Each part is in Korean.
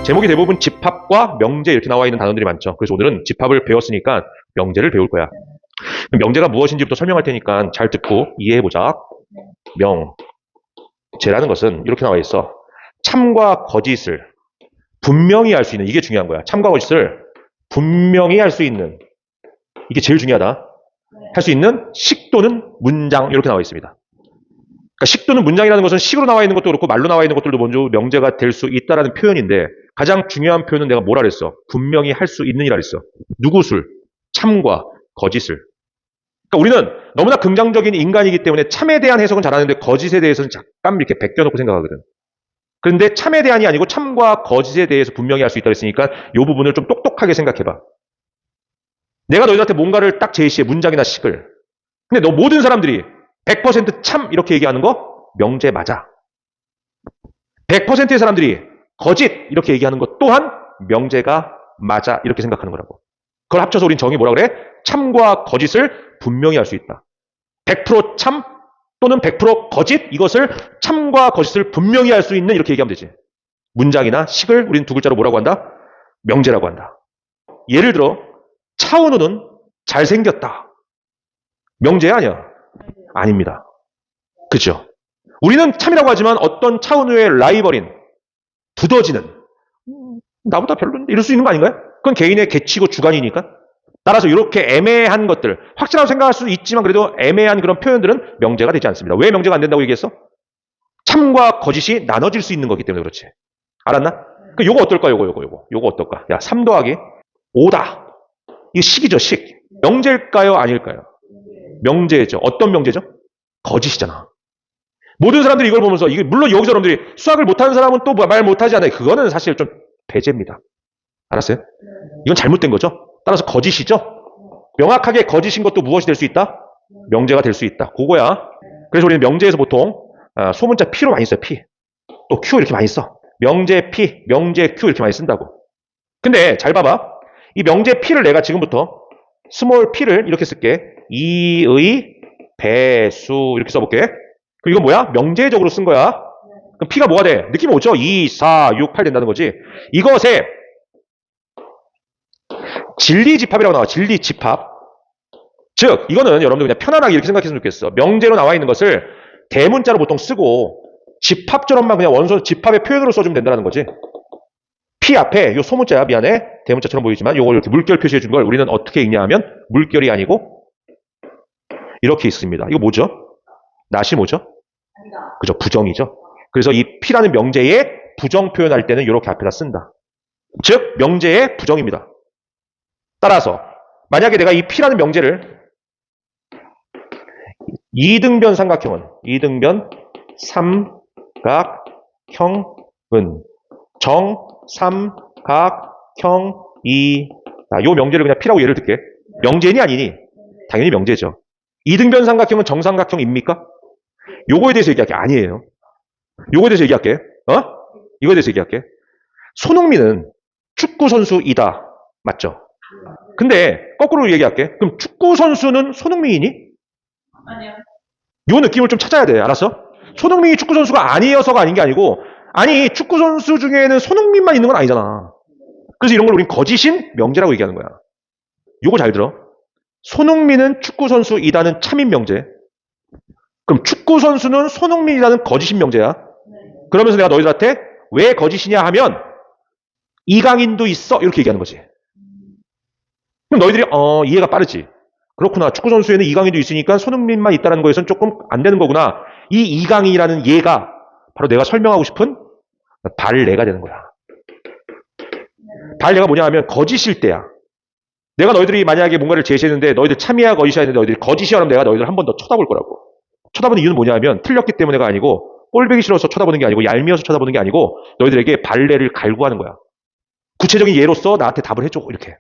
제목이 대부분 집합과 명제 이렇게 나와 있는 단어들이 많죠. 그래서 오늘은 집합을 배웠으니까 명제를 배울 거야. 명제가 무엇인지부터 설명할 테니까 잘 듣고 이해해보자. 명제라는 것은 이렇게 나와 있어. 참과 거짓을 분명히 할 수 있는, 이게 중요한 거야. 참과 거짓을 분명히 할 수 있는, 이게 제일 중요하다. 할 수 있는 식 또는 문장, 이렇게 나와 있습니다. 그러니까 식 또는 문장이라는 것은 식으로 나와 있는 것도 그렇고 말로 나와 있는 것들도 먼저 명제가 될 수 있다라는 표현인데, 가장 중요한 표현은 내가 뭐라 그랬어? 분명히 할 수 있는이라 그랬어. 누구술? 참과 거짓을. 그러니까 우리는 너무나 긍정적인 인간이기 때문에 참에 대한 해석은 잘하는데 거짓에 대해서는 잠깐 이렇게 베껴놓고 생각하거든. 그런데 참에 대한이 아니고 참과 거짓에 대해서 분명히 할 수 있다 그랬으니까 이 부분을 좀 똑똑하게 생각해봐. 내가 너희들한테 뭔가를 딱 제시해, 문장이나 식을. 근데 너 모든 사람들이 100% 이렇게 얘기하는 거 명제 맞아. 100%의 사람들이 거짓 이렇게 얘기하는 것 또한 명제가 맞아, 이렇게 생각하는 거라고. 그걸 합쳐서 우린 정의 뭐라 그래? 참과 거짓을 분명히 할 수 있다. 100% 참 또는 100% 거짓, 이것을 참과 거짓을 분명히 할 수 있는, 이렇게 얘기하면 되지. 문장이나 식을 우린 두 글자로 뭐라고 한다? 명제라고 한다. 예를 들어 차은우는 잘생겼다. 명제야 아니야? 아닙니다. 그죠? 우리는 참이라고 하지만 어떤 차은우의 라이벌인 두더지는 나보다 별론데 이럴 수 있는 거 아닌가요? 그건 개인의 개취고 주관이니까. 따라서 이렇게 애매한 것들, 확실하다고 생각할 수 있지만 그래도 애매한 그런 표현들은 명제가 되지 않습니다. 왜 명제가 안 된다고 얘기했어? 참과 거짓이 나눠질 수 있는 거기 때문에 그렇지. 알았나? 요거 어떨까? 요거 어떨까? 야, 3 더하기 5다. 이게 식이죠, 식. 명제일까요? 아닐까요? 명제죠. 어떤 명제죠? 거짓이잖아. 모든 사람들이 이걸 보면서, 이게 물론 여기서 여러분들이 수학을 못하는 사람은 또 말 못하지 않아요. 그거는 사실 좀 배제입니다. 알았어요? 이건 잘못된 거죠. 따라서 거짓이죠. 명확하게 거짓인 것도 무엇이 될 수 있다? 명제가 될 수 있다. 그거야. 그래서 우리는 명제에서 보통 소문자 P로 많이 써요. P. 또 Q 이렇게 많이 써. 명제 P, 명제 Q 이렇게 많이 쓴다고. 근데 잘 봐봐. 이 명제 P를 내가 지금부터 스몰 P를 이렇게 쓸게. 2의 배수 이렇게 써볼게. 그럼 이건 뭐야? 명제적으로 쓴 거야. 그럼 P가 뭐가 돼? 느낌 오죠? 2, 4, 6, 8 된다는 거지. 이것에 진리집합이라고 나와. 진리집합. 즉 이거는 여러분들 그냥 편안하게 이렇게 생각했으면 좋겠어. 명제로 나와 있는 것을 대문자로 보통 쓰고 집합처럼만 그냥 원소 집합의 표현으로 써주면 된다는 거지. P 앞에 요 소문자야, 미안해. 대문자처럼 보이지만 요걸 이렇게 물결 표시해 준 걸 우리는 어떻게 읽냐 하면 물결이 아니고 이렇게 있습니다. 이거 뭐죠? 낫이 뭐죠? 그죠? 부정이죠. 그래서 이 P라는 명제에 부정 표현할 때는 이렇게 앞에다 쓴다. 즉 명제의 부정입니다. 따라서 만약에 내가 이 P라는 명제를 이등변 삼각형은 이등변 삼각형은 정삼각형이다. 요 명제를 그냥 P라고 예를 들게. 명제니 아니니? 당연히 명제죠. 이등변 삼각형은 정삼각형입니까? 요거에 대해서 얘기할게. 아니에요. 요거에 대해서 얘기할게. 이거에 대해서 얘기할게. 손흥민은 축구 선수이다. 맞죠? 근데 거꾸로 얘기할게. 그럼 축구 선수는 손흥민이니? 아니요. 요 느낌을 좀 찾아야 돼. 알았어? 손흥민이 축구 선수가 아니어서가 아닌 게 아니고, 아니 축구 선수 중에는 손흥민만 있는 건 아니잖아. 그래서 이런 걸 우린 거짓인 명제라고 얘기하는 거야. 요거 잘 들어. 손흥민은 축구 선수이다는 참인 명제. 그럼 축구 선수는 손흥민이라는 거짓인 명제야. 그러면서 내가 너희들한테 왜 거짓이냐 하면 이강인도 있어 이렇게 얘기하는 거지. 그럼 너희들이 이해가 빠르지. 그렇구나. 축구 선수에는 이강인도 있으니까 손흥민만 있다는 거에서는 조금 안 되는 거구나. 이 이강인이라는 얘가 바로 내가 설명하고 싶은 발레가 되는 거야. 발레가 뭐냐 하면 거짓일 때야. 내가 너희들이 만약에 뭔가를 제시했는데 너희들 참이야 거짓이야 했는데 너희들이 거짓이야 하면 내가 너희들 한 번 더 쳐다볼 거라고. 쳐다보는 이유는 뭐냐 하면 틀렸기 때문에가 아니고 꼴보기 싫어서 쳐다보는 게 아니고 얄미워서 쳐다보는 게 아니고 너희들에게 발레를 갈구하는 거야. 구체적인 예로서 나한테 답을 해줘. 이렇게.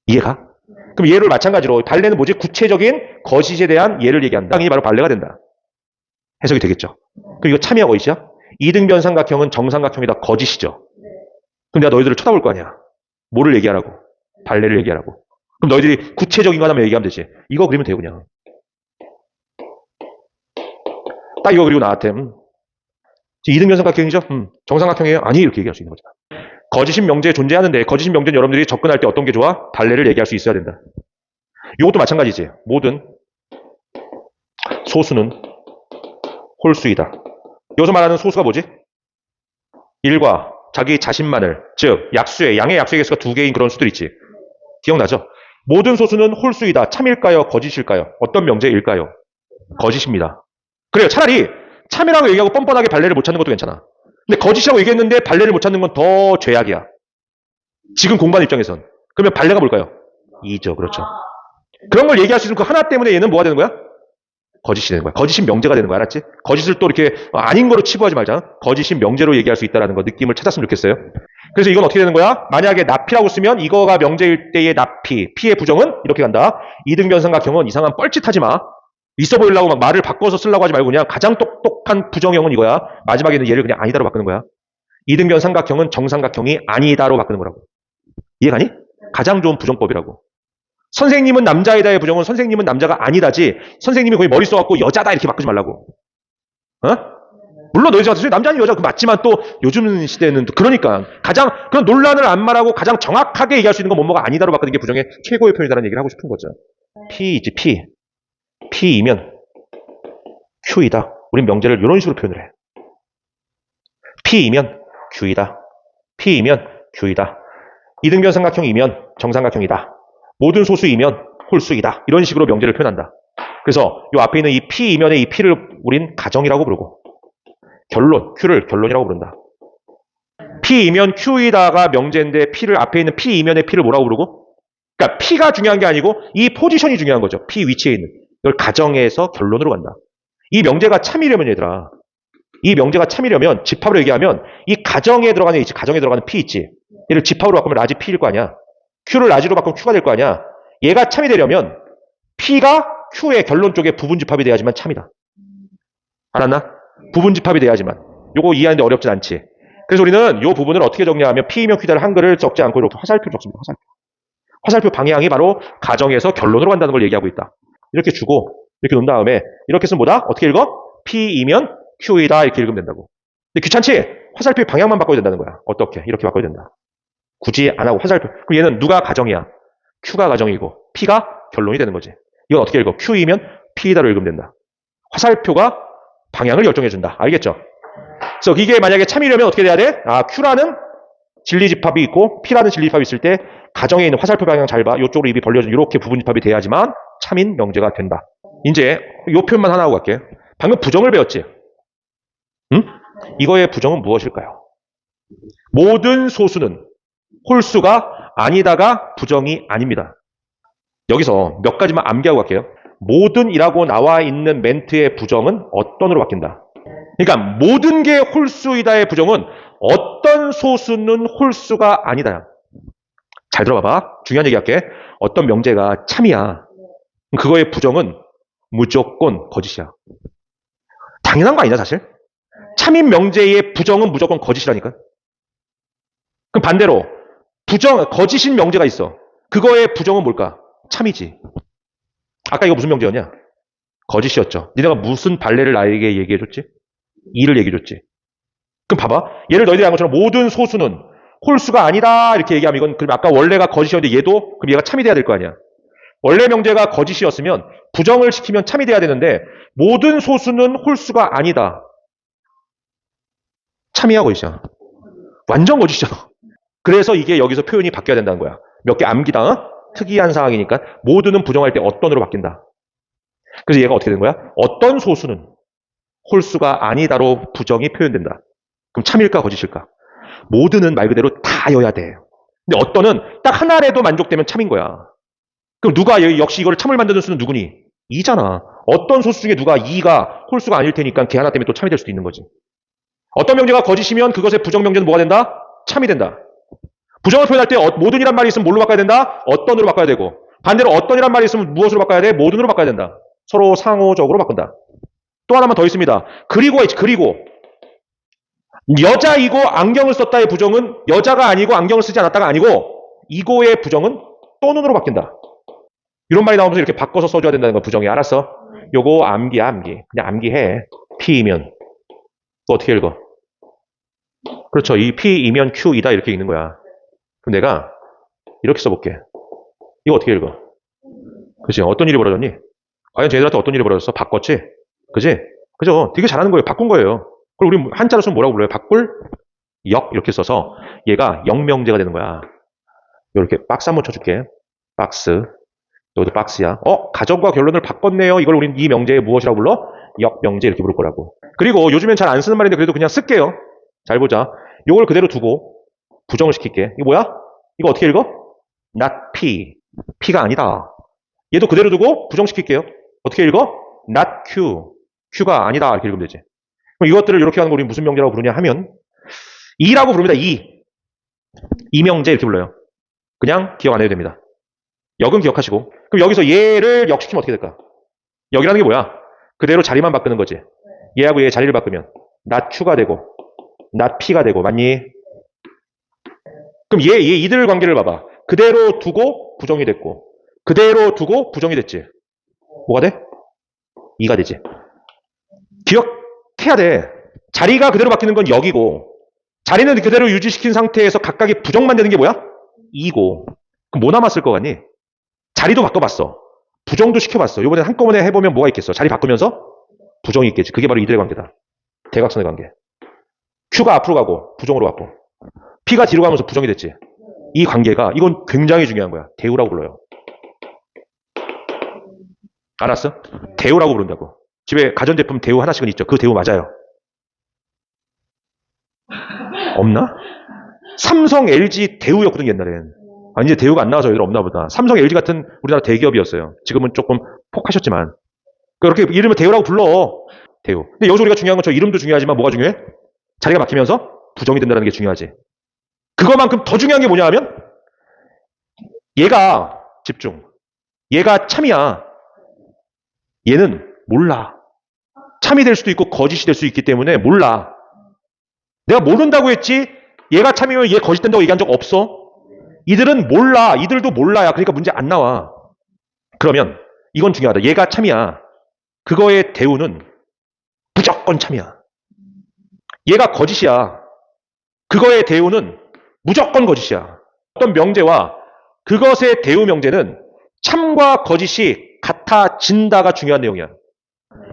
이해가? 그럼 예를 마찬가지로 발레는 뭐지? 구체적인 거짓에 대한 예를 얘기한다. 이게 바로 발레가 된다. 해석이 되겠죠. 그럼 이거 참이야 거짓이야? 이등변 삼각형은 정삼각형이다 거짓이죠. 그럼 내가 너희들을 쳐다볼 거 아니야. 뭐를 얘기하라고? 발레를 얘기하라고. 그럼 너희들이 구체적인 거 하나만 얘기하면 되지. 이거 그리면 돼요 그냥. 딱 이거 그리고 나한테 이등변 삼각형이죠? 정삼각형이에요? 아니 이렇게 얘기할 수 있는 거잖아. 거짓인 명제 존재하는데 거짓인 명제는 여러분들이 접근할 때 어떤 게 좋아? 발레를 얘기할 수 있어야 된다. 이것도 마찬가지지. 모든 소수는 홀수이다. 여기서 말하는 소수가 뭐지? 1과 자기 자신만을, 즉 양의 약수의 개수가 2개인 그런 수들 있지. 기억나죠? 모든 소수는 홀수이다. 참일까요? 거짓일까요? 어떤 명제일까요? 거짓입니다. 그래요. 차라리 참이라고 얘기하고 뻔뻔하게 발레를 못 찾는 것도 괜찮아. 근데 거짓이라고 얘기했는데 발레를 못 찾는 건 더 죄악이야. 지금 공부하는 입장에선. 그러면 발레가 뭘까요? 2죠. 그렇죠. 그런 걸 얘기할 수 있으면 그 하나 때문에 얘는 뭐가 되는 거야? 거짓이 되는 거야. 거짓인 명제가 되는 거야. 알았지? 거짓을 또 이렇게 아닌 거로 치부하지 말자. 거짓인 명제로 얘기할 수 있다는 거 느낌을 찾았으면 좋겠어요. 그래서 이건 어떻게 되는 거야? 만약에 나피라고 쓰면 이거가 명제일 때의 나피, 피의 부정은 이렇게 간다. 이등변삼각형은 이상한 뻘짓하지 마. 있어 보이려고 막 말을 바꿔서 쓰려고 하지 말고 그냥 가장 똑똑한 부정형은 이거야. 마지막에는 얘를 그냥 아니다로 바꾸는 거야. 이등변삼각형은 정삼각형이 아니다로 바꾸는 거라고. 이해가니? 가장 좋은 부정법이라고. 선생님은 남자이다의 부정은 선생님은 남자가 아니다지 선생님이 거의 머리 써갖고 여자다 이렇게 바꾸지 말라고. 어? 물론 여자 같은 남자 아닌 여자 맞지만 또 요즘 시대는 또 그러니까 가장 그런 논란을 안 말하고 가장 정확하게 얘기할 수 있는 건 뭐뭐가 아니다로 바꾸는 게 부정의 최고의 표현이라는 얘기를 하고 싶은 거죠. P이지 P. P이면 Q이다. 우린 명제를 이런 식으로 표현을 해. P이면 Q이다. P이면 Q이다. 이등변삼각형이면 정삼각형이다. 모든 소수이면 홀수이다. 이런 식으로 명제를 표현한다. 그래서 이 앞에 있는 이 P이면의 이 P를 우린 가정이라고 부르고 결론, Q를 결론이라고 부른다. P이면 Q이다가 명제인데 P를 앞에 있는 P이면의 P를 뭐라고 부르고? 그러니까 P가 중요한 게 아니고 이 포지션이 중요한 거죠. P 위치에 있는. 이걸 가정에서 결론으로 간다. 이 명제가 참이려면 얘들아. 이 명제가 참이려면 집합으로 얘기하면 이 가정에 들어가는 있지. 가정에 들어가는 P 있지. 얘를 집합으로 바꾸면 라지 P일 거 아니야. Q를 라지로 바꾸면 Q가 될 거 아니야. 얘가 참이 되려면 P가 Q의 결론 쪽에 부분집합이 돼야지만 참이다. 알았나? 부분집합이 돼야지만. 요거 이해하는데 어렵진 않지. 그래서 우리는 요 부분을 어떻게 정리하면 P이면 Q다를 한글을 적지 않고 이렇게 화살표를 적습니다. 화살표. 화살표 방향이 바로 가정에서 결론으로 간다는 걸 얘기하고 있다. 이렇게 주고 이렇게 놓은 다음에 이렇게 쓰면 뭐다? 어떻게 읽어? P이면 Q이다 이렇게 읽으면 된다고. 근데 귀찮지? 화살표의 방향만 바꿔야 된다는 거야. 어떻게? 이렇게 바꿔야 된다. 굳이 안 하고 화살표. 그럼 얘는 누가 가정이야? Q가 가정이고 P가 결론이 되는 거지. 이건 어떻게 읽어? Q이면 P이다로 읽으면 된다. 화살표가 방향을 결정해준다. 알겠죠? 그래서 이게 만약에 참이려면 어떻게 돼야 돼? Q라는 진리집합이 있고 P라는 진리집합이 있을 때 가정에 있는 화살표 방향 잘 봐. 이쪽으로 입이 벌려져 이렇게 부분집합이 돼야지만 참인 명제가 된다. 이제 이 표현만 하나 하고 갈게. 방금 부정을 배웠지? 응? 이거의 부정은 무엇일까요? 모든 소수는 홀수가 아니다가 부정이 아닙니다. 여기서 몇 가지만 암기하고 갈게요. 모든이라고 나와 있는 멘트의 부정은 어떤으로 바뀐다. 그러니까 모든 게 홀수이다의 부정은 어떤 소수는 홀수가 아니다. 잘 들어봐봐. 중요한 얘기 할게. 어떤 명제가 참이야. 그거의 부정은 무조건 거짓이야. 당연한 거 아니냐 사실? 참인 명제의 부정은 무조건 거짓이라니까. 그럼 반대로 거짓인 명제가 있어. 그거의 부정은 뭘까? 참이지. 아까 이거 무슨 명제였냐? 거짓이었죠. 니네가 무슨 발레를 나에게 얘기해줬지? 2를 얘기해줬지. 그럼 봐봐. 얘를 너희들이 한 것처럼 모든 소수는 홀수가 아니다 이렇게 얘기하면 이건 그럼 아까 원래가 거짓이었는데 얘도 그럼 얘가 참이 돼야 될 거 아니야. 원래 명제가 거짓이었으면 부정을 시키면 참이 돼야 되는데 모든 소수는 홀수가 아니다. 참이야 거짓이야. 완전 거짓이잖아. 그래서 이게 여기서 표현이 바뀌어야 된다는 거야. 몇 개 암기다. 특이한 상황이니까 모두는 부정할 때 어떤으로 바뀐다. 그래서 얘가 어떻게 된 거야? 어떤 소수는 홀수가 아니다로 부정이 표현된다. 그럼 참일까 거짓일까? 모두는 말 그대로 다여야 돼. 근데 어떤은 딱 하나라도 만족되면 참인 거야. 그럼 누가 역시 이걸 참을 만드는 수는 누구니? 2잖아. 어떤 소수 중에 누가 2가 홀수가 아닐 테니까 걔 하나 때문에 또 참이 될 수도 있는 거지. 어떤 명제가 거짓이면 그것의 부정명제는 뭐가 된다? 참이 된다. 부정을 표현할 때 모든이란 말이 있으면 뭘로 바꿔야 된다? 어떤으로 바꿔야 되고 반대로 어떤이란 말이 있으면 무엇으로 바꿔야 돼? 모든으로 바꿔야 된다. 서로 상호적으로 바꾼다. 또 하나만 더 있습니다. 그리고 여자이고 안경을 썼다의 부정은 여자가 아니고 안경을 쓰지 않았다가 아니고 이고의 부정은 또는으로 바뀐다. 이런 말이 나오면서 이렇게 바꿔서 써줘야 된다는 거 부정이. 알았어? 요거 암기야 암기. 그냥 암기해. P이면 또 어떻게 읽어? 그렇죠. 이 P이면 Q이다 이렇게 읽는 거야. 그럼 내가 이렇게 써볼게. 이거 어떻게 읽어? 그치? 어떤 일이 벌어졌니? 과연 쟤들한테 어떤 일이 벌어졌어? 바꿨지? 그지? 그죠? 되게 잘하는 거예요. 바꾼 거예요. 그리고 우리 한자로 쓰면 뭐라고 불러요? 바꿀? 역 이렇게 써서 얘가 역명제가 되는 거야. 이렇게 박스 한번 쳐줄게. 박스. 여기도 박스야. 가정과 결론을 바꿨네요. 이걸 우린 이 명제에 무엇이라고 불러? 역명제 이렇게 부를 거라고. 그리고 요즘엔 잘 안 쓰는 말인데 그래도 그냥 쓸게요. 잘 보자. 요걸 그대로 두고 부정을 시킬게. 이거 뭐야? 이거 어떻게 읽어? not P. P가 아니다. 얘도 그대로 두고 부정시킬게요. 어떻게 읽어? not Q. Q가 아니다. 이렇게 읽으면 되지. 그럼 이것들을 이렇게 하는 거 우리 무슨 명제라고 부르냐 하면 E라고 부릅니다. 이명제 이렇게 불러요. 그냥 기억 안 해도 됩니다. 역은 기억하시고. 그럼 여기서 얘를 역시키면 어떻게 될까? 역이라는 게 뭐야? 그대로 자리만 바꾸는 거지. 얘하고 얘 자리를 바꾸면 not Q가 되고 not P가 되고 맞니? 그럼 이들 관계를 봐봐. 그대로 두고 부정이 됐고 그대로 두고 부정이 됐지. 뭐가 돼? 2가 되지. 기억해야 돼. 자리가 그대로 바뀌는 건 역이고 자리는 그대로 유지시킨 상태에서 각각이 부정만 되는 게 뭐야? 2고. 그럼 뭐 남았을 것 같니? 자리도 바꿔봤어. 부정도 시켜봤어. 이번에 한꺼번에 해보면 뭐가 있겠어? 자리 바꾸면서 부정이 있겠지. 그게 바로 이들의 관계다. 대각선의 관계. Q가 앞으로 가고 부정으로 갔고 P가 뒤로 가면서 부정이 됐지. 이 관계가 이건 굉장히 중요한 거야. 대우라고 불러요. 알았어? 대우라고 부른다고. 집에 가전제품 대우 하나씩은 있죠. 그 대우 맞아요. 없나? 삼성, LG 대우였거든 옛날엔. 이제 대우가 안 나와서 얘들 없나 보다. 삼성, LG 같은 우리나라 대기업이었어요. 지금은 조금 폭하셨지만. 그렇게 이름을 대우라고 불러. 대우. 근데 여기서 우리가 중요한 건 저 이름도 중요하지만 뭐가 중요해? 자리가 바뀌면서 부정이 된다는 게 중요하지. 그거만큼 더 중요한 게 뭐냐 하면 얘가 집중. 얘가 참이야. 얘는 몰라. 참이 될 수도 있고 거짓이 될 수 있기 때문에 몰라. 내가 모른다고 했지 얘가 참이면 얘 거짓된다고 얘기한 적 없어. 이들은 몰라. 이들도 몰라야. 그러니까 문제 안 나와. 그러면 이건 중요하다. 얘가 참이야. 그거의 대우는 무조건 참이야. 얘가 거짓이야. 그거의 대우는 무조건 거짓이야. 어떤 명제와 그것의 대우 명제는 참과 거짓이 같아진다가 중요한 내용이야.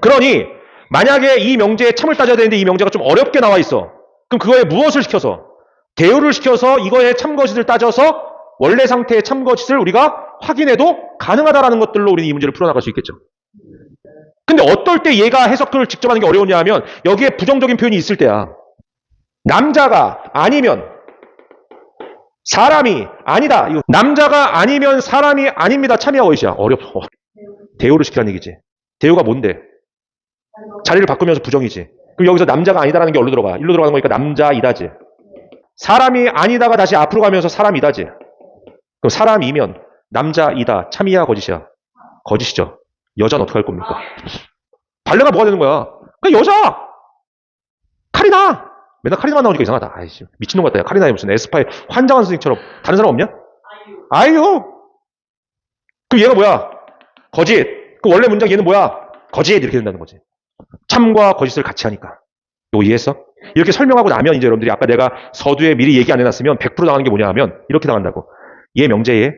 그러니 만약에 이 명제에 참을 따져야 되는데 이 명제가 좀 어렵게 나와 있어. 그럼 그거에 무엇을 시켜서? 대우를 시켜서 이거의 참거짓을 따져서 원래 상태의 참거짓을 우리가 확인해도 가능하다라는 것들로 우리는 이 문제를 풀어나갈 수 있겠죠. 근데 어떨 때 얘가 해석을 직접 하는 게 어려우냐 하면 여기에 부정적인 표현이 있을 때야. 남자가 아니면 사람이 아니다. 이거 남자가 아니면 사람이 아닙니다. 참이야 어이시야. 어렵어. 대우를 시키라는 얘기지. 대우가 뭔데? 자리를 바꾸면서 부정이지. 그럼 여기서 남자가 아니다라는 게 어디로 들어가? 일로 들어가는 거니까 남자이다지. 사람이 아니다가 다시 앞으로 가면서 사람이다지. 그럼 사람이면 남자이다. 참이야 거짓이야? 거짓이죠. 여자는 어떻게 할 겁니까? 발레가 뭐가 되는 거야? 그냥 여자! 카리나! 맨날 카리나만 나오니까 이상하다. 아이씨, 미친놈 같다. 야, 카리나에 무슨 에스파의 환장한 선생님처럼. 다른 사람 없냐? 아유! 그럼 얘가 뭐야? 거짓. 그 원래 문장 얘는 뭐야? 거짓. 이렇게 된다는 거지. 참과 거짓을 같이 하니까. 이거 이해했어? 이렇게 설명하고 나면 이제 여러분들이 아까 내가 서두에 미리 얘기 안 해놨으면 100% 당하는 게 뭐냐 하면 이렇게 당한다고. 얘 명제에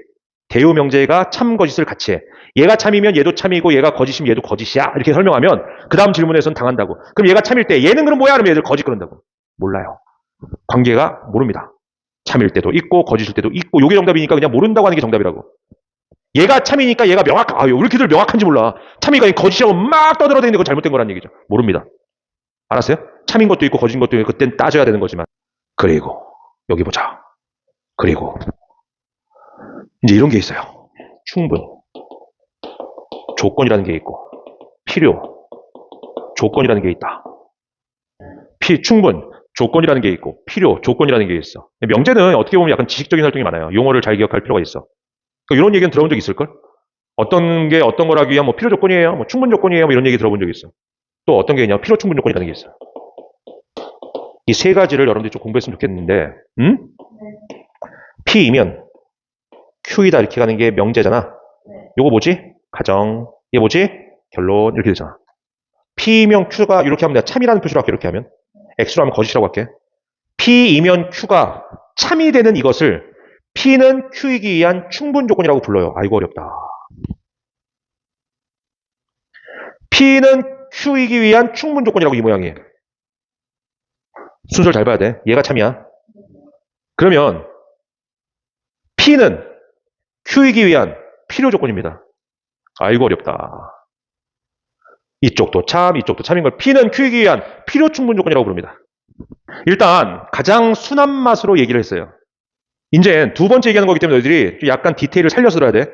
대우 명제가 참 거짓을 같이 해. 얘가 참이면 얘도 참이고 얘가 거짓이면 얘도 거짓이야. 이렇게 설명하면 그 다음 질문에서는 당한다고. 그럼 얘가 참일 때 얘는 그럼 뭐야? 그러면 얘들 거짓 그런다고. 몰라요. 관계가 모릅니다. 참일 때도 있고 거짓일 때도 있고 요게 정답이니까 그냥 모른다고 하는 게 정답이라고. 얘가 참이니까 얘가 왜 이렇게들 명확한지 몰라. 참이가 거짓이라고 막 떠들어대는데 그건 잘못된 거라는 얘기죠. 모릅니다. 알았어요? 참인 것도 있고 거짓인 것도 있고 그땐 따져야 되는 거지만. 그리고 여기 보자. 그리고 이제 이런 게 있어요. 충분. 조건이라는 게 있고 필요. 조건이라는 게 있다. 충분. 조건이라는 게 있고 필요. 조건이라는 게 있어. 명제는 어떻게 보면 약간 지식적인 활동이 많아요. 용어를 잘 기억할 필요가 있어. 그러니까 이런 얘기는 들어본 적 있을걸? 어떤 게 어떤 거라기 위한 뭐 필요 조건이에요. 뭐 충분 조건이에요. 뭐 이런 얘기 들어본 적 있어. 또 어떤 게 있냐? 필요 충분 조건이라는 게 있어. 이 세 가지를 여러분들이 좀 공부했으면 좋겠는데, P이면 Q이다 이렇게 가는 게 명제잖아. 요거 뭐지? 가정. 이게 뭐지? 결론. 이렇게 되잖아. P면 Q가 이렇게 하면 내가 참이라는 표시로 할게. 이렇게 하면. X로 하면 거짓이라고 할게. P이면 Q가 참이 되는 이것을 P는 Q이기 위한 충분 조건이라고 불러요. 아이고 어렵다. P는 Q이기 위한 충분 조건이라고 이 모양이에요. 순서를 잘 봐야 돼. 얘가 참이야. 그러면 P는 Q이기 위한 필요 조건입니다. 아이고 어렵다. 이쪽도 참, 이쪽도 참인 걸 P는 Q이기 위한 필요 충분 조건이라고 부릅니다. 일단 가장 순한 맛으로 얘기를 했어요. 이제 두 번째 얘기하는 거기 때문에 너희들이 약간 디테일을 살려서 들어야 돼.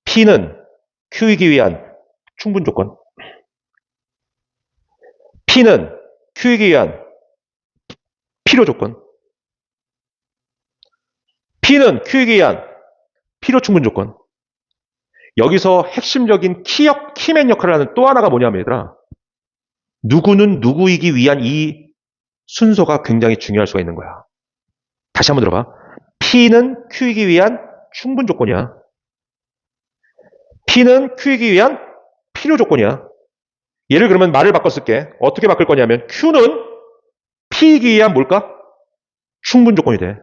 P는 Q이기 위한 충분 조건. P는 Q이기 위한 필요 조건. P는 Q이기 위한 필요 충분 조건. 여기서 핵심적인 키맨 역할을 하는 또 하나가 뭐냐면 얘들아, 누구는 누구이기 위한 이 순서가 굉장히 중요할 수가 있는 거야. 다시 한번 들어봐. P는 Q이기 위한 충분 조건이야. P는 Q이기 위한 필요 조건이야. 얘를 그러면 말을 바꿔 쓸게. 어떻게 바꿀 거냐면 Q는 P이기 위한 뭘까? 충분 조건이 돼.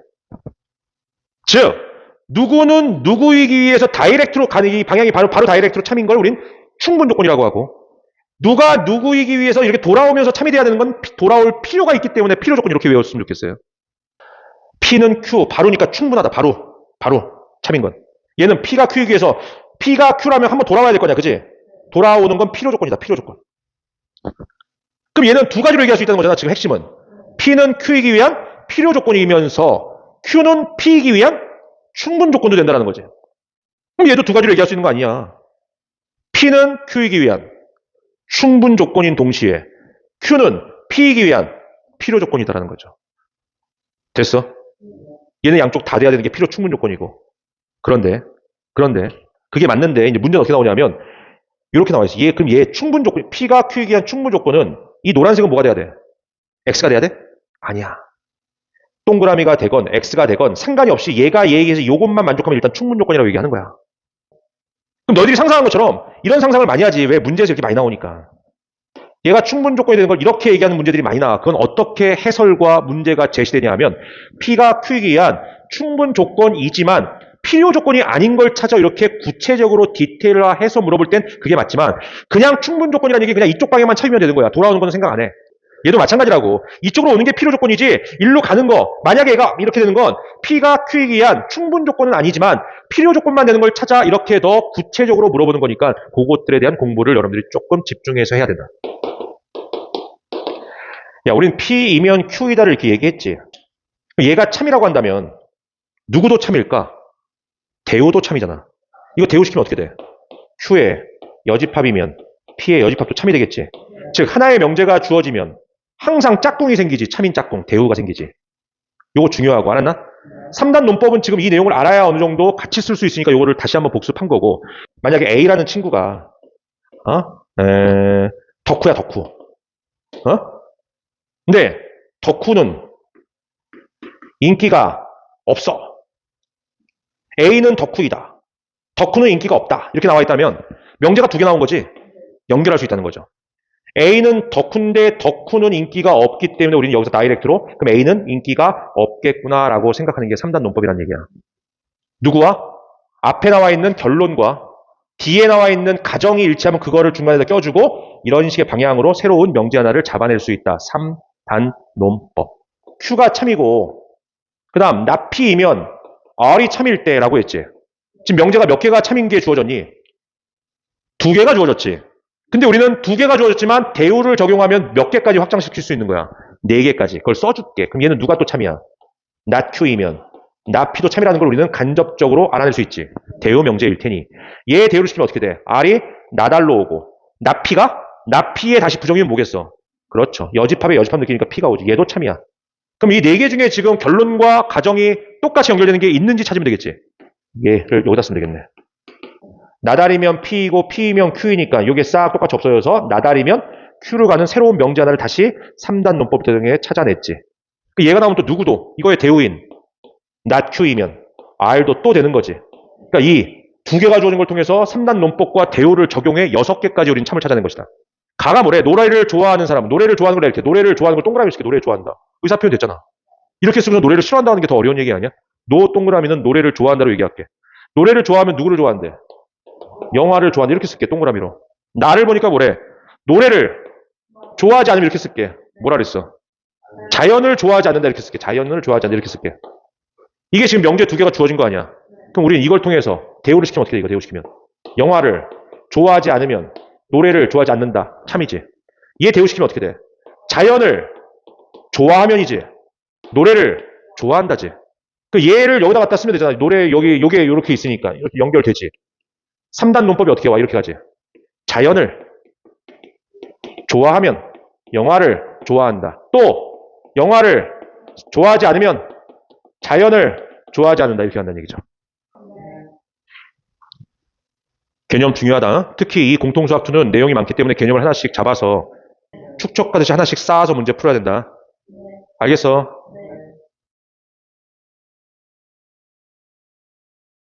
즉 누구는 누구이기 위해서 다이렉트로 가는 이 방향이 바로 다이렉트로 참인 걸 우린 충분 조건이라고 하고, 누가 누구이기 위해서 이렇게 돌아오면서 참이 돼야 되는 건 돌아올 필요가 있기 때문에 필요 조건 이렇게 외웠으면 좋겠어요. P는 Q, 바로니까 충분하다. 바로 참인 건. 얘는 P가 Q이기 위해서, P가 Q라면 한번 돌아와야 될 거냐, 그지? 돌아오는 건 필요 조건이다. 필요 조건. 그럼 얘는 두 가지로 얘기할 수 있다는 거잖아. 지금 핵심은 P는 Q이기 위한 필요 조건이면서 Q는 P이기 위한 충분 조건도 된다는 거지. 그럼 얘도 두 가지로 얘기할 수 있는 거 아니야. P는 Q이기 위한 충분 조건인 동시에 Q는 P이기 위한 필요 조건이다라는 거죠. 됐어? 얘는 양쪽 다 돼야 되는 게 필요 충분 조건이고. 그런데 그게 맞는데 이제 문제는 어떻게 나오냐면 이렇게 나와 있어. 그럼 얘 충분 조건, P가 Q이기 위한 충분 조건은 이 노란색은 뭐가 돼야 돼? X가 돼야 돼? 아니야. 동그라미가 되건 X가 되건 상관이 없이 얘가 얘에 의해서 이것만 만족하면 일단 충분 조건이라고 얘기하는 거야. 그럼 너희들이 상상한 것처럼 이런 상상을 많이 하지. 왜? 문제에서 이렇게 많이 나오니까. 얘가 충분 조건이 되는 걸 이렇게 얘기하는 문제들이 많이 나와. 그건 어떻게 해설과 문제가 제시되냐 하면 P가 Q이기 위한 충분 조건이지만 필요 조건이 아닌 걸 찾아 이렇게 구체적으로 디테일화해서 물어볼 땐 그게 맞지만 그냥 충분 조건이라는 얘기 그냥 이쪽 방향만 참으면 되는 거야. 돌아오는 건 생각 안 해. 얘도 마찬가지라고. 이쪽으로 오는 게 필요 조건이지 일로 가는 거, 만약에 얘가 이렇게 되는 건 P가 Q이기 위한 충분 조건은 아니지만 필요 조건만 되는 걸 찾아 이렇게 더 구체적으로 물어보는 거니까 그것들에 대한 공부를 여러분들이 조금 집중해서 해야 된다. 야, 우린 P이면 Q이다를 이렇게 얘기했지. 얘가 참이라고 한다면 누구도 참일까? 대우도 참이잖아. 이거 대우시키면 어떻게 돼? Q의 여집합이면 P의 여집합도 참이 되겠지. 즉 하나의 명제가 주어지면 항상 짝꿍이 생기지. 참인 짝꿍, 대우가 생기지. 요거 중요하고 알았나? 3단 논법은 지금 이 내용을 알아야 어느 정도 같이 쓸 수 있으니까 요거를 다시 한번 복습한 거고, 만약에 A라는 친구가 덕후야 덕후. 근데 덕후는 인기가 없어. A는 덕후이다. 덕후는 인기가 없다. 이렇게 나와 있다면 명제가 두 개 나온 거지. 연결할 수 있다는 거죠. A는 덕후인데 덕후는 인기가 없기 때문에 우리는 여기서 다이렉트로 그럼 A는 인기가 없겠구나라고 생각하는 게 3단 논법이라는 얘기야. 누구와? 앞에 나와 있는 결론과 뒤에 나와 있는 가정이 일치하면 그거를 중간에다 껴주고 이런 식의 방향으로 새로운 명제 하나를 잡아낼 수 있다. 3단 논법. Q가 참이고 그 다음 나 P이면 R이 참일 때라고 했지. 지금 명제가 몇 개가 참인 게 주어졌니? 두 개가 주어졌지. 근데 우리는 두 개가 주어졌지만 대우를 적용하면 몇 개까지 확장시킬 수 있는 거야? 네 개까지. 그걸 써줄게. 그럼 얘는 누가 또 참이야? 나 Q이면 나 P도 참이라는 걸 우리는 간접적으로 알아낼 수 있지. 대우 명제일 테니. 얘 대우를 시키면 어떻게 돼? R이 나달로 오고 나 P가? 나 P에 다시 부정이면 뭐겠어? 그렇죠. 여집합에 여집합 느끼니까 P가 오지. 얘도 참이야. 그럼 이 네 개 중에 지금 결론과 가정이 똑같이 연결되는 게 있는지 찾으면 되겠지. 얘를 여기다 쓰면 되겠네. 나달이면 P이고 P이면 Q이니까 이게 싹 똑같이 없어져서 나달이면 Q로 가는 새로운 명제 하나를 다시 3단 논법 등에 찾아냈지. 얘가 나오면 또 누구도 이거의 대우인 not Q이면 R도 또 되는 거지. 그러니까 이 두 개가 주어진 걸 통해서 3단 논법과 대우를 적용해 6개까지 우린 참을 찾아낸 것이다. 가가 뭐래? 노래를 좋아하는 사람, 노래를 좋아하는 걸 이렇게 노래를 좋아하는 걸 동그라미 시켜 노래를 좋아한다. 의사 표현 됐잖아. 이렇게 쓰고서 노래를 싫어한다는 게 더 어려운 얘기 아니야? 노 동그라미는 노래를 좋아한다로 얘기할게. 노래를 좋아하면 누구를 좋아한대? 영화를 좋아한다. 이렇게 쓸게. 동그라미로. 나를 보니까 뭐래? 노래를 좋아하지 않으면 이렇게 쓸게. 뭐라 그랬어? 자연을 좋아하지 않는다 이렇게 쓸게. 자연을 좋아하지 않는다 이렇게 쓸게. 이게 지금 명제 두 개가 주어진 거 아니야? 그럼 우리는 이걸 통해서 대우를 시키면 어떻게 돼? 이거 대우시키면. 영화를 좋아하지 않으면 노래를 좋아하지 않는다. 참이지. 얘 대우시키면 어떻게 돼? 자연을 좋아하면이지. 노래를 좋아한다지. 그 얘를 여기다 갖다 쓰면 되잖아. 노래 여기 요게 이렇게 있으니까 이렇게 연결되지. 3단 논법이 어떻게 와? 이렇게 가지. 자연을 좋아하면 영화를 좋아한다. 또 영화를 좋아하지 않으면 자연을 좋아하지 않는다. 이렇게 한다는 얘기죠. 개념 중요하다. 특히 이 공통수학2는 내용이 많기 때문에 개념을 하나씩 잡아서 축적하듯이 하나씩 쌓아서 문제 풀어야 된다. 알겠어?